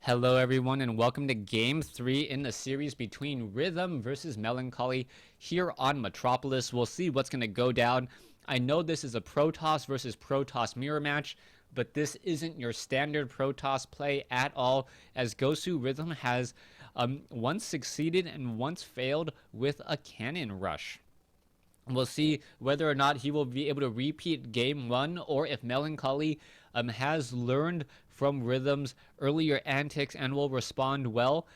Hello everyone and welcome to Game 3 in the series between Rhthm versus Melancholy here on Metropolis. We'll see what's going to go down. I know this is a Protoss versus Protoss mirror match, but this isn't your standard Protoss play at all, as Gosu Rhthm has once succeeded and once failed with a cannon rush. We'll see whether or not he will be able to repeat game 1 or if Melancholy has learned from Rhythm's earlier antics and will respond well.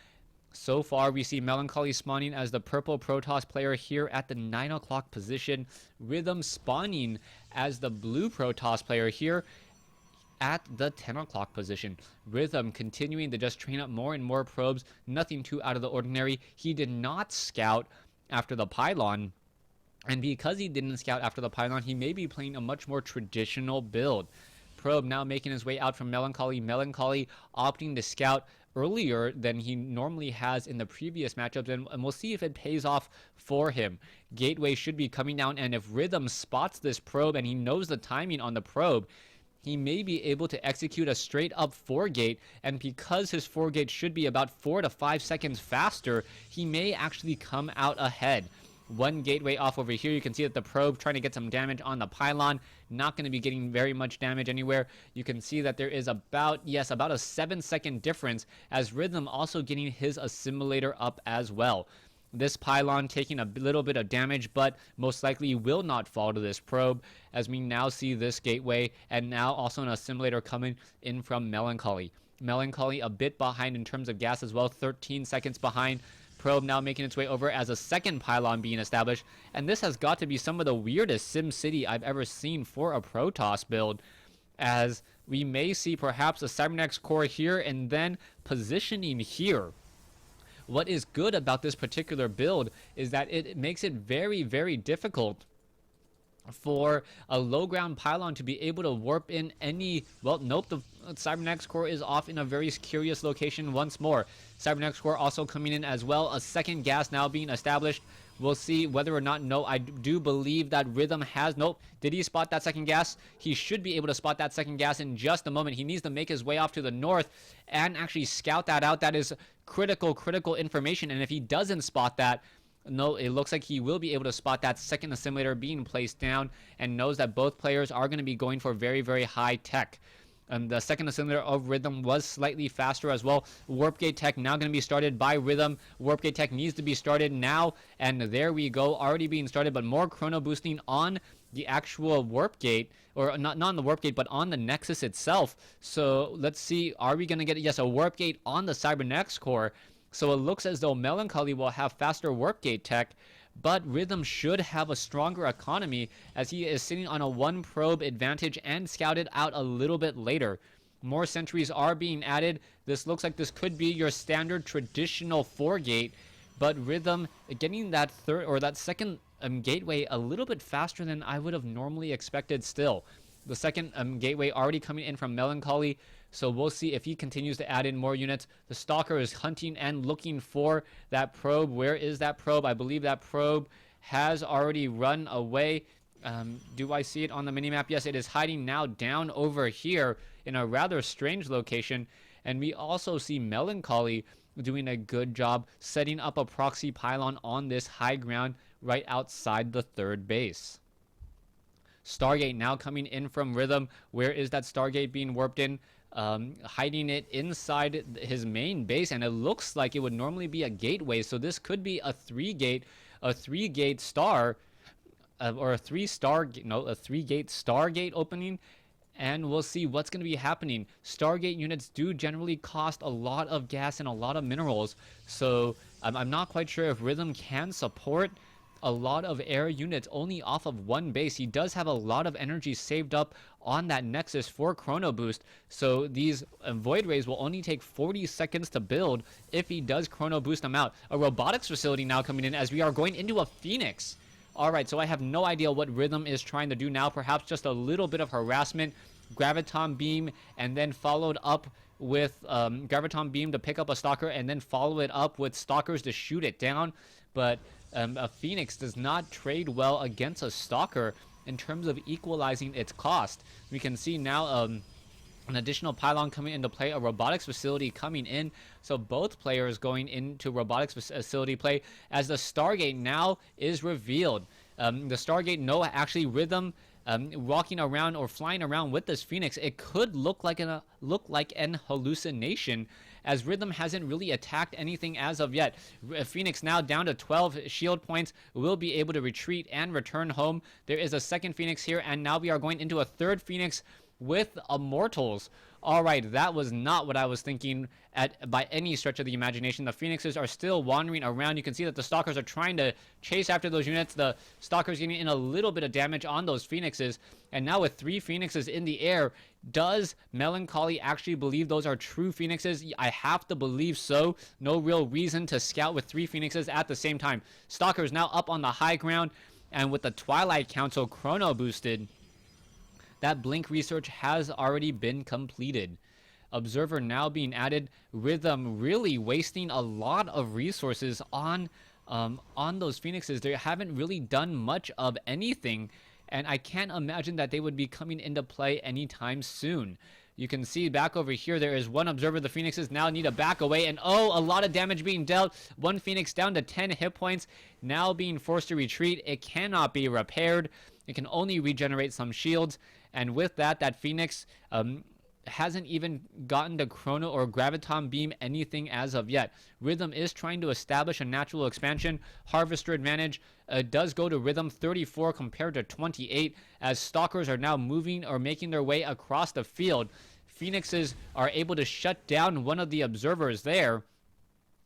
So far, we see Melancholy spawning as the purple Protoss player here at the 9 o'clock position. Rhthm spawning as the blue Protoss player here at the 10 o'clock position. Rhthm continuing to just train up more and more probes. Nothing too out of the ordinary. He did not scout after the pylon. And because he didn't scout after the pylon, he may be playing a much more traditional build. Probe now making his way out from Melancholy. Melancholy opting to scout earlier than he normally has in the previous matchups, and we'll see if it pays off for him. Gateway should be coming down, and if Rhthm spots this probe and he knows the timing on the probe, he may be able to execute a straight up 4-gate, and because his 4-gate should be about 4 to 5 seconds faster, he may actually come out ahead. One gateway off over here. You can see that the probe trying to get some damage on the pylon, not going to be getting very much damage anywhere. You can see that there is about a 7-second difference, as Rhthm also getting his assimilator up as well. This pylon taking a little bit of damage, but most likely will not fall to this probe, as we now see this gateway and now also an assimilator coming in from Melancholy. Melancholy a bit behind in terms of gas as well, 13 seconds behind. Probe now making its way over as a second pylon being established, and this has got to be some of the weirdest SimCity I've ever seen for a Protoss build, as we may see perhaps a Cybernetics core here and then positioning here. What is good about this particular build is that it makes it very, very difficult for a low ground pylon to be able to warp in any. Well, nope, the Cybernetics core is off in a very curious location once more. Cybernetics core also coming in as well. A second gas now being established. We'll see whether or not. No, I do believe that Rhthm has. Nope. Did he spot that second gas? He should be able to spot that second gas in just a moment. He needs to make his way off to the north and actually scout that out. That is critical information, and if he doesn't spot that, no, it looks like he will be able to spot that second assimilator being placed down, and knows that both players are going to be going for very, very high tech. And the second assimilator of Rhthm was slightly faster as well. Warp gate tech now going to be started by Rhthm. Warp gate tech needs to be started now, and there we go, already being started, but more chrono boosting on the actual warp gate, or not on the warp gate, but on the Nexus itself. So let's see, are we going to get, yes, a warp gate on the Cybernetics core? So it looks as though Melancholy will have faster warp gate tech, but Rhthm should have a stronger economy, as he is sitting on a 1 probe advantage and scouted out a little bit later. More sentries are being added. This looks like this could be your standard traditional 4-gate, but Rhthm getting that third or that second gateway a little bit faster than I would have normally expected still. The second gateway already coming in from Melancholy, so we'll see if he continues to add in more units. The Stalker is hunting and looking for that probe. Where is that probe? I believe that probe has already run away. Do I see it on the minimap? Yes, it is hiding now down over here in a rather strange location. And we also see Melancholy doing a good job setting up a proxy pylon on this high ground right outside the third base. Stargate now coming in from Rhthm. Where is that Stargate being warped in? Hiding it inside his main base, and it looks like it would normally be a gateway, so this could be a 3-gate star, or a 3-gate Stargate opening, and we'll see what's going to be happening. Stargate units do generally cost a lot of gas and a lot of minerals, so I'm not quite sure if Rhthm can support a lot of air units only off of 1 base. He does have a lot of energy saved up on that Nexus for chrono boost, so these void rays will only take 40 seconds to build if he does chrono boost them out. A robotics facility now coming in, as we are going into a Phoenix. Alright, so I have no idea what Rhthm is trying to do now. Perhaps just a little bit of harassment. Graviton beam, and then followed up with Graviton beam to pick up a Stalker, and then follow it up with Stalkers to shoot it down. But a Phoenix does not trade well against a Stalker in terms of equalizing its cost. We can see now An additional pylon coming into play, a robotics facility coming in. So both players going into robotics facility play as the Stargate now is revealed. The Stargate, no, actually Rhythm walking around or flying around with this Phoenix, it could look like an hallucination, as Rhythm hasn't really attacked anything as of yet. Phoenix now down to 12 shield points, will be able to retreat and return home. There is a second Phoenix here, and now we are going into a third Phoenix with Immortals. All right, that was not what I was thinking by any stretch of the imagination. The Phoenixes are still wandering around. You can see that the Stalkers are trying to chase after those units. The Stalkers getting in a little bit of damage on those Phoenixes. And now with 3 Phoenixes in the air, does Melancholy actually believe those are true Phoenixes? I have to believe so. No real reason to scout with 3 Phoenixes at the same time. Stalkers now up on the high ground, and with the Twilight Council chrono boosted, that blink research has already been completed. Observer now being added. Rhythm really wasting a lot of resources on those Phoenixes. They haven't really done much of anything, and I can't imagine that they would be coming into play anytime soon. You can see back over here, there is one observer. The Phoenixes now need to back away, and oh, a lot of damage being dealt. One Phoenix down to 10 hit points, now being forced to retreat. It cannot be repaired. It can only regenerate some shields. And with that, that Phoenix hasn't even gotten to Chrono or Graviton Beam anything as of yet. Rhythm is trying to establish a natural expansion. Harvester advantage does go to Rhythm, 34 compared to 28, as Stalkers are now moving or making their way across the field. Phoenixes are able to shut down one of the observers there,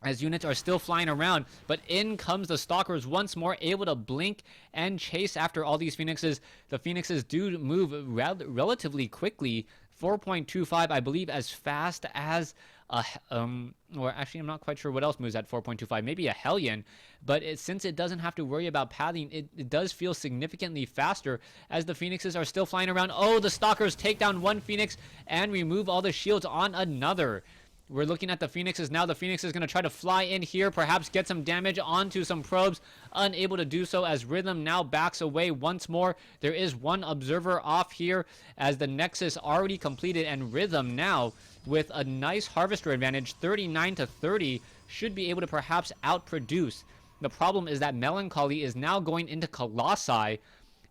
as units are still flying around, but in comes the Stalkers once more, able to blink and chase after all these Phoenixes. The Phoenixes do move relatively quickly, 4.25, I believe, as fast as or actually I'm not quite sure what else moves at 4.25, maybe a Hellion, but since it doesn't have to worry about pathing, it does feel significantly faster, as the Phoenixes are still flying around. Oh, the Stalkers take down one Phoenix and remove all the shields on another. We're looking at the Phoenixes now. The Phoenix is going to try to fly in here, perhaps get some damage onto some probes. Unable to do so, as Rhythm now backs away once more. There is one observer off here, as the Nexus already completed, and Rhythm now with a nice Harvester advantage, 39 to 30, should be able to perhaps outproduce. The problem is that Melancholy is now going into Colossi,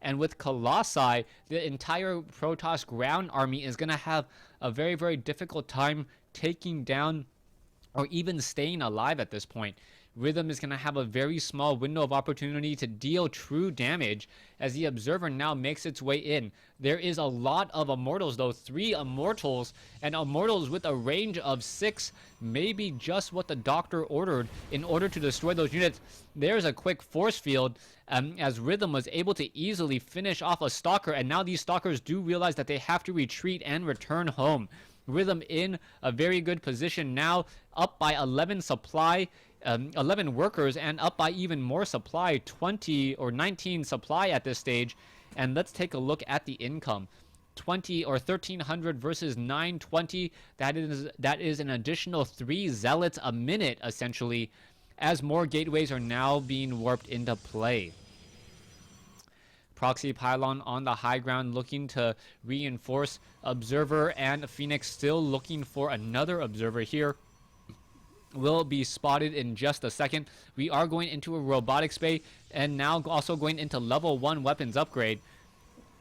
and with Colossi, the entire Protoss ground army is going to have a very, very difficult time taking down or even staying alive at this point. Rhythm is going to have a very small window of opportunity to deal true damage, as the Observer now makes its way in. There is a lot of Immortals though, 3 Immortals, and Immortals with a range of 6, maybe just what the Doctor ordered in order to destroy those units. There's a quick force field, as Rhythm was able to easily finish off a Stalker, and now these Stalkers do realize that they have to retreat and return home. Rhythm in a very good position now, up by 11 supply, 11 workers, and up by even more supply, 20 or 19 supply at this stage. And let's take a look at the income. 20 or 1300 versus 920. That is an additional 3 zealots a minute, essentially, as more gateways are now being warped into play. Proxy Pylon on the high ground looking to reinforce. Observer and Phoenix still looking for another observer here. Will be spotted in just a second. We are going into a robotics bay, and now also going into level 1 weapons upgrade.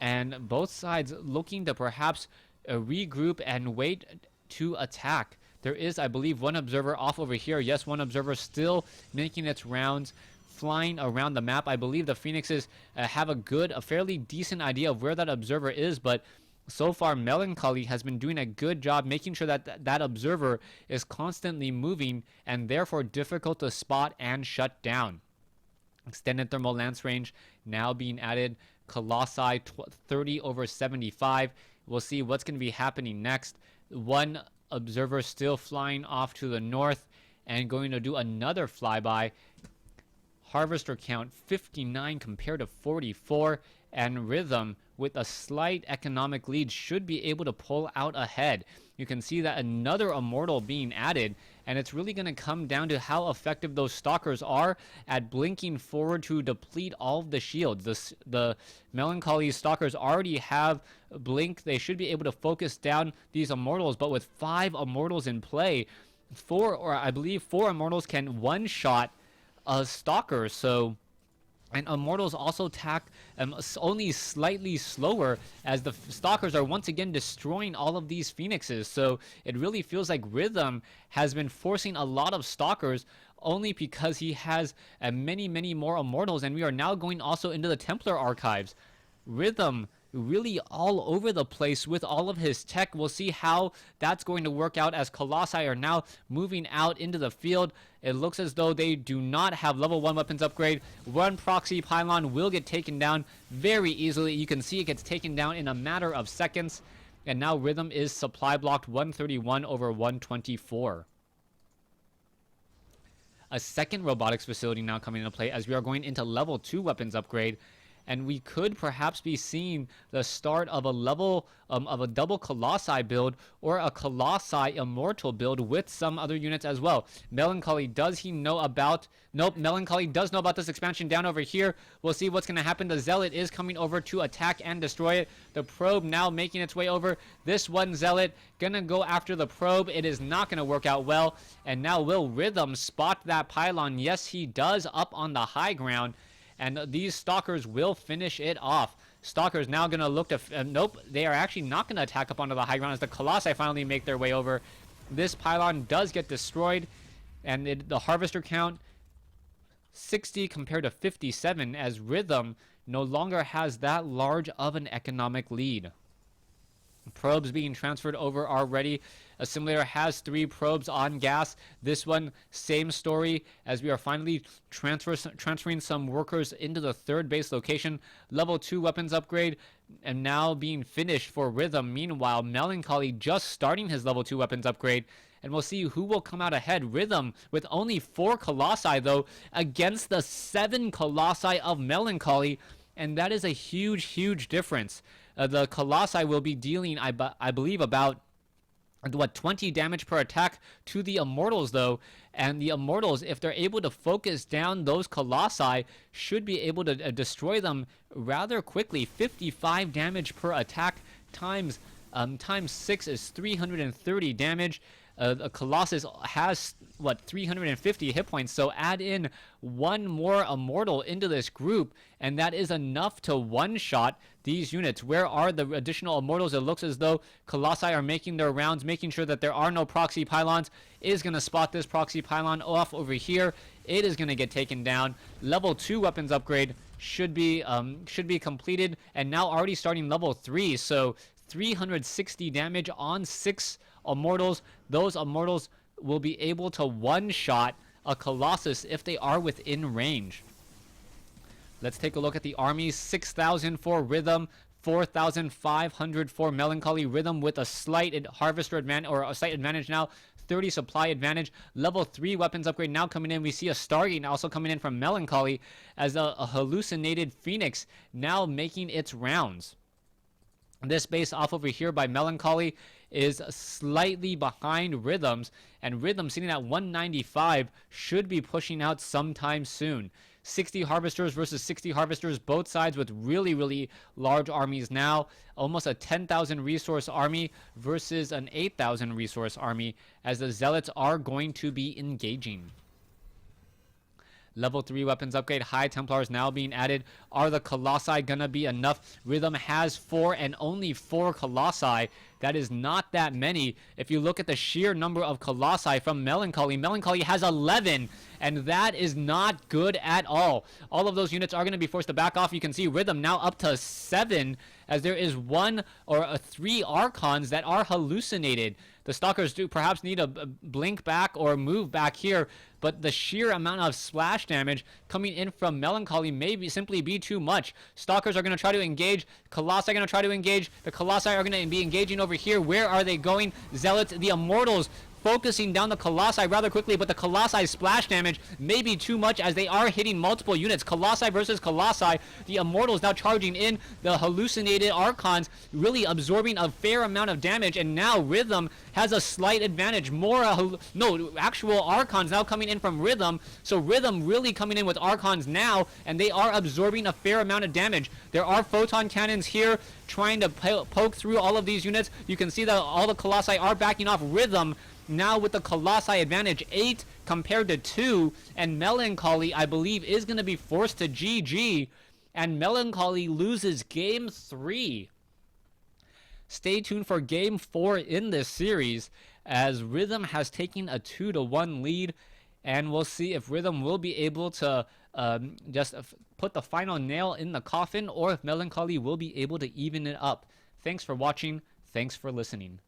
And both sides looking to perhaps regroup and wait to attack. There is, I believe, one observer off over here. Yes, one observer still making its rounds, flying around the map. I believe the Phoenixes have a fairly decent idea of where that observer is, but so far Melancholy has been doing a good job making sure that that observer is constantly moving and therefore difficult to spot and shut down. Extended thermal lance range now being added. Colossi 30 over 75. We'll see what's going to be happening next. One observer still flying off to the north and going to do another flyby. Harvester count 59 compared to 44, and Rhythm with a slight economic lead should be able to pull out ahead. you can see that another Immortal being added, and it's really going to come down to how effective those Stalkers are at blinking forward to deplete all of the shields. The Melancholy Stalkers already have blink. They should be able to focus down these Immortals, but with 5 Immortals in play, I believe 4 Immortals can one-shot a Stalker, so... And Immortals also attack only slightly slower, as the Stalkers are once again destroying all of these Phoenixes. So it really feels like Rhythm has been forcing a lot of Stalkers only because he has many more Immortals. And we are now going also into the Templar archives. Rhythm really all over the place with all of his tech. We'll see how that's going to work out as Colossi are now moving out into the field. It looks as though they do not have level 1 weapons upgrade. One proxy pylon will get taken down very easily. You can see it gets taken down in a matter of seconds. And now Rhythm is supply blocked 131 over 124. A second robotics facility now coming into play as we are going into level 2 weapons upgrade. And we could perhaps be seeing the start of a level of a double Colossi build or a Colossi Immortal build with some other units as well. Melancholy, does he know about... Nope, Melancholy does know about this expansion down over here. We'll see what's going to happen. The Zealot is coming over to attack and destroy it. The Probe now making its way over. This one Zealot going to go after the Probe. It is not going to work out well. And now will Rhythm spot that pylon? Yes, he does, up on the high ground. And these Stalkers will finish it off. Stalkers now going to look to... nope, they are actually not going to attack up onto the high ground as the Colossi finally make their way over. This pylon does get destroyed. And the Harvester count, 60 compared to 57, as Rhythm no longer has that large of an economic lead. Probes being transferred over already. A simulator has 3 probes on gas. This one, same story, as we are finally transferring some workers into the 3rd base location. Level 2 weapons upgrade, and now being finished for Rhythm. Meanwhile, Melancholy just starting his level 2 weapons upgrade. And we'll see who will come out ahead. Rhythm with only 4 Colossi, though, against the 7 Colossi of Melancholy. And that is a huge difference. The Colossi will be dealing, I believe, about 20 damage per attack to the Immortals, though. And the Immortals, if they're able to focus down those Colossi, should be able to destroy them rather quickly. 55 damage per attack times 6 is 330 damage. A Colossus has, 350 hit points, so add in 1 more Immortal into this group, and that is enough to one-shot these units. Where are the additional Immortals? It looks as though Colossi are making their rounds, making sure that there are no proxy pylons. Is going to spot this proxy pylon off over here. It is going to get taken down. Level 2 weapons upgrade should be completed, and now already starting level 3, so 360 damage on 6 Immortals. Those Immortals will be able to one-shot a Colossus if they are within range. Let's take a look at the armies. 6,000 for Rhythm, 4,500 for Melancholy. Rhythm with a slight Harvester advantage, or a slight advantage now. 30 supply advantage. Level 3 weapons upgrade now coming in. We see a Stargate also coming in from Melancholy as a hallucinated Phoenix now making its rounds. This base off over here by Melancholy is slightly behind Rhythm's, and Rhythm sitting at 195 should be pushing out sometime soon. 60 Harvesters versus 60 Harvesters, both sides with really large armies now. Almost a 10,000 resource army versus an 8,000 resource army, as the Zealots are going to be engaging. Level 3 weapons upgrade. High Templars now being added. Are the Colossi gonna be enough? Rhythm has 4 and only 4 Colossi. That is not that many. If you look at the sheer number of Colossi from Melancholy, Melancholy has 11, and that is not good at all. All of those units are going to be forced to back off. You can see Rhythm now up to 7, as there is 1 or 3 Archons that are hallucinated. The Stalkers do perhaps need a blink back or move back here, but the sheer amount of splash damage coming in from Melancholy may simply be too much. Stalkers are going to try to engage. Colossi are going to try to engage. The Colossi are going to be engaging over here. Where are they going? Zealots, the Immortals focusing down the Colossi rather quickly, but the Colossi splash damage may be too much as they are hitting multiple units. Colossi versus Colossi. The Immortals now charging in. The hallucinated Archons really absorbing a fair amount of damage, and now Rhythm has a slight advantage. Actual Archons now coming in from Rhythm. So Rhythm really coming in with Archons now, and they are absorbing a fair amount of damage. There are photon cannons here trying to poke through all of these units. You can see that all the Colossi are backing off. Rhythm now with the Colossi advantage 8 compared to 2, and Melancholy, I believe, is going to be forced to GG, and Melancholy loses game 3. Stay tuned for game 4 in this series, as Rhythm has taken a 2-1 lead, and we'll see if Rhythm will be able to just put the final nail in the coffin, or if Melancholy will be able to even it up. Thanks for watching. Thanks for listening.